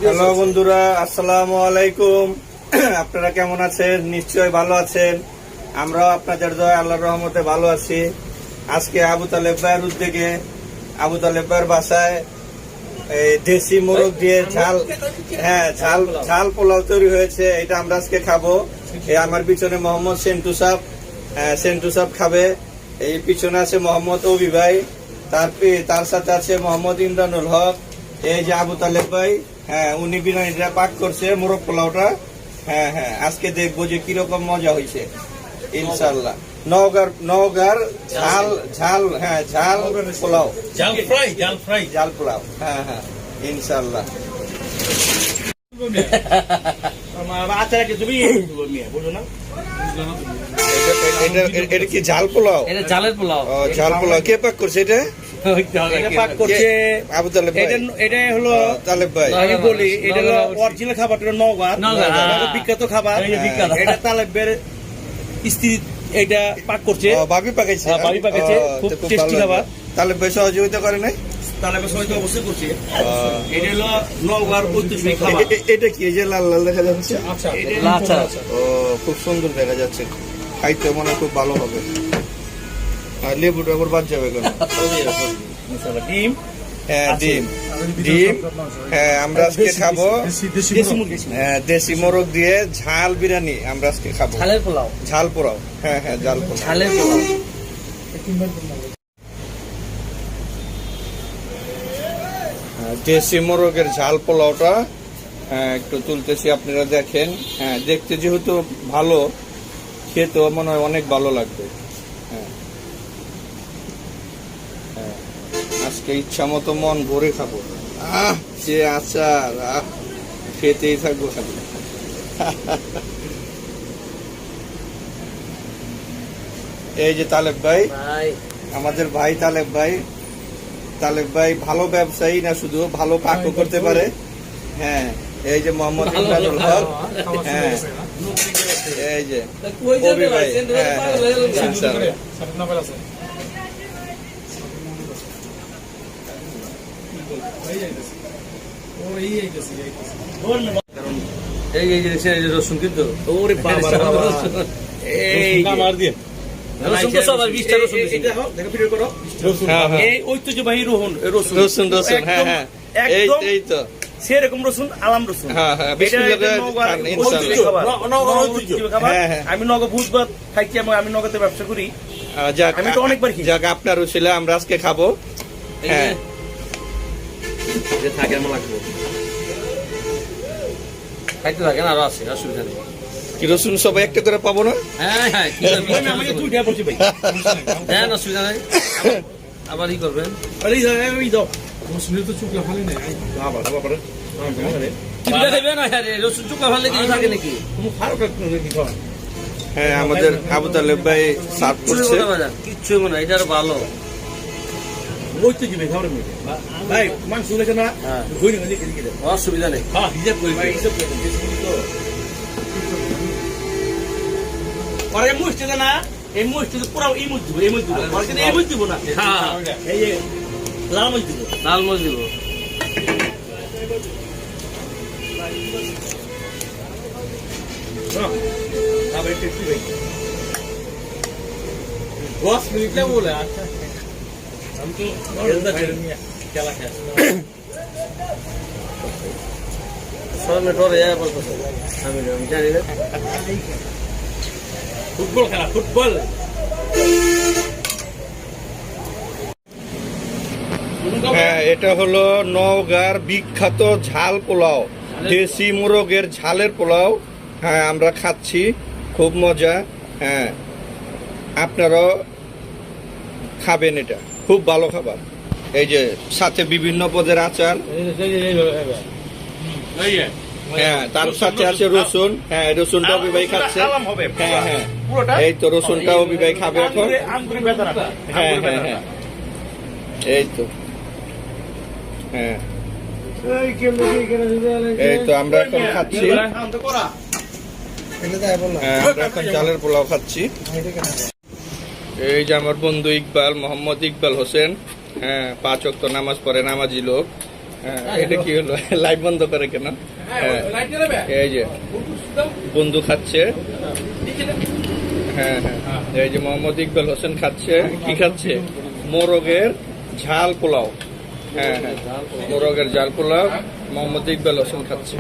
Hello বন্ধুরা, আসসালামু আলাইকুম। আপনারা কেমন আছেন? নিশ্চয় ভালো আছেন। আমরাও আপনাদের দয়া আল্লাহর রহমতে ভালো আছি। আজকে আবু তালেব ভাইয়ের উদ্যোগে আবু তালেব ভাইয়ের বাসায় এই দেশি মোরগ দিয়ে ঝাল পোলাও তৈরি হয়েছে। এটা আমরা আজকে খাবো। আমার পিছনে মোহাম্মদ সেন্টু সাহেব খাবে। এই পিছনে আছে মোহাম্মদ অবি ভাই, তার সাথে আছে মোহাম্মদ ইমরানুল হক। এই যে আবু তালেব ভাই, উনি বিরিয়ানিটা পাক করছে, মোরগ পোলাওটা। আজকে দেখবো যে কিরকম মজা হয়েছে ইনশাল্লাহ। নওগাঁর ঝাল পোলাও, ঝাল পোলাও। ইনশাল্লাহ। এটা কি ঝাল পোলাও? এটা ঝালের পোলাও। ঝাল পোলাও কে পাক করছে? এটা আবু তালেব ভাই। এটা হলো তালেব ভাই, আমি বলি এটা হলো অরিজিনাল খাবার, নওগাঁ বিখ্যাত খাবার। এটা তালেবের স্ত্রী এটা পাক করছে, ভাবি পাকাইছে। ভাবি পাকাইছে, খুব টেস্টি খাবার। তালেব ভাই সহযোগিতা করে নাই? তালেবের সহযোগিতা অবশ্যই করছে। এটা হলো নওগাঁর ঐতিহ্যবাহী খাবার। এটা কি যে লাল লাল দেখা যাচ্ছে? লাচা। ও, খুব সুন্দর দেখা যাচ্ছে। খাইতে মনে হয় খুব ভালো হবে। আর লেবুটা আবার বাদ যাবে কেন? ডিম, ডিম। আমরা আজকে খাবো দেশি মোরগ দিয়ে ঝাল বিরিয়ানি। আমরা আজকে খাবো ঝালের পোলাও। ঝাল পোলাও। ঝাল পোলাও। ঝালের পোলাও। দেশি মোরগের ঝাল পোলাওটা একটু তুলতেছি, আপনারা দেখেন। দেখতে যেহেতু ভালো, খেতেও মনে হয় অনেক ভালো লাগবে। আজকে ইচ্ছা মতো মন ভরে খাবো। যে আচার, খেতেই থাকবো খালি। এই যে তালেব ভাই, আমাদের ভাই তালেব ভাই ভালো ব্যবসায়ী না, শুধু ভালো পাকও করতে পারে। এই যে মোহাম্মদ ইমরানুল হক, এই যে কবি ভাই। রসুন কিন্তু ওরে বাবা, এই আমার দিয়ে রসুন তো সবার 20টা রসুন এটা হোক, দেখো ভিডিও করো। এই ঐতিহ্যবাহী রসুন। এই তো সেরকম রসুন, আলাম রসুন। আমি নগদ বুঝবার খাইছি, আমি নগদে ব্যবসা করি। আমি তো অনেকবার খাই। যাক, আপনারও ছিল, আমরা আজকে খাবো। থাকে আমার লাগবে, খাইতে থাকেন, আরো আছে, অসুবিধা নেই। কি রসুন সবাই একটা করে পাবো না? আমাকে তুই বলছি ভাই, হ্যাঁ অসুবিধা নেই। আবার ই করবেন, রসুন চুকা ভালো কিছু থাকে নাকি? আমাদের আবু তালেব ভাই সার্ভ করছে। কিচ্ছু মনে হয়, এটা আরো ভালো। ভাই মাংস লেখে না, অসুবিধা নেই। এই মুষ্টিতে না, এই মুষ্টিতে পুরো এই মুচ দিব, এই মুচ দিব না, এই যে লাল মুচ দিব, লাল মরিচ দিব। আমি জানি না। ফুটবল খেলা, ফুটবল। এটা হলো নওগাঁর বিখ্যাত ঝাল পোলাও, দেশি মোরগের ঝালের পোলাও। আমরা খাচ্ছি, খুব মজা। আপনারাও খাবেন, এটা খুব ভালো খাবার। এই যে সাথে বিভিন্ন পদের আচার, তার সাথে আছে রসুন। রসুনটা অবি ভাই খাচ্ছে। এই তো রসুনটা অবি ভাই খাবে এখন। এই তো এই তো আমরা এখন খাচ্ছি। আমরা এখন চালের পোলাও খাচ্ছি। এই যে আমার বন্ধু ইকবাল, মোহাম্মদ ইকবাল হোসেন। 5 ওয়াক্ত নামাজ পড়ে, নামাজি লোক। এটা কি হলো লাইট বন্ধ করে কেন? এই যে বন্ধু খাচ্ছে, হ্যাঁ হ্যাঁ, এই যে মোহাম্মদ ইকবাল হোসেন খাচ্ছে, কি খাচ্ছে? মোরগের ঝাল পোলাও। হ্যাঁ হ্যাঁ, মোরগের ঝাল পোলাও মোহাম্মদ ইকবাল হোসেন খাচ্ছে।